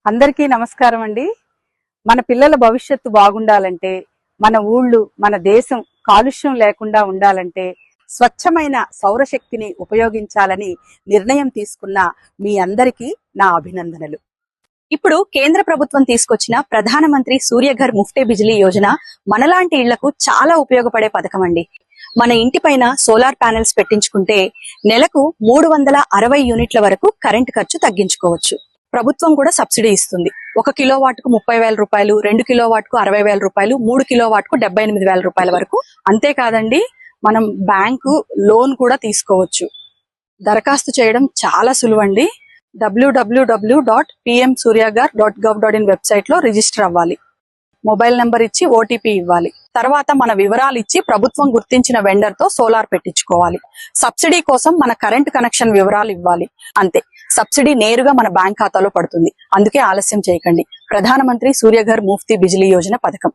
అందరికీ నమస్కారం అండి. మన పిల్లల భవిష్యత్తు బాగుండాలంటే, మన ఊళ్ళు, మన దేశం కాలుష్యం లేకుండా ఉండాలంటే స్వచ్ఛమైన సౌరశక్తిని ఉపయోగించాలని నిర్ణయం తీసుకున్న మీ అందరికీ నా అభినందనలు. ఇప్పుడు కేంద్ర ప్రభుత్వం తీసుకొచ్చిన ప్రధానమంత్రి సూర్యఘర్ ముఫ్తే బిజిలీ యోజన మనలాంటి ఇళ్లకు చాలా ఉపయోగపడే పథకం అండి. మన ఇంటి పైన సోలార్ ప్యానెల్స్ పెట్టించుకుంటే నెలకు 360 యూనిట్ల వరకు కరెంట్ ఖర్చు తగ్గించుకోవచ్చు. ప్రభుత్వం కూడా సబ్సిడీ ఇస్తుంది. 1 కిలోవాట్కు 30,000 రూపాయలు, 2 కిలోవాట్కు 60,000 రూపాయలు, 3 కిలోవాట్కు 78,000 రూపాయల వరకు. అంతేకాదండి, మనం బ్యాంకు లోన్ కూడా తీసుకోవచ్చు. దరఖాస్తు చేయడం చాలా సులువండి. www.pmsuryagar.gov.in వెబ్సైట్ లో రిజిస్టర్ అవ్వాలి. మొబైల్ నెంబర్ ఇచ్చి ఓటీపీ ఇవ్వాలి. తర్వాత మన వివరాలు ఇచ్చి ప్రభుత్వం గుర్తించిన వెండర్ తో సోలార్ పెట్టించుకోవాలి. సబ్సిడీ కోసం మన కరెంట్ కనెక్షన్ వివరాలు ఇవ్వాలి. అంతే, సబ్సిడీ నేరుగా మన బ్యాంక్ ఖాతాలో పడుతుంది. అందుకే ఆలస్యం చేయకండి. ప్రధానమంత్రి సూర్యఘర్ ముఫ్తీ బిజిలీ యోజన పథకం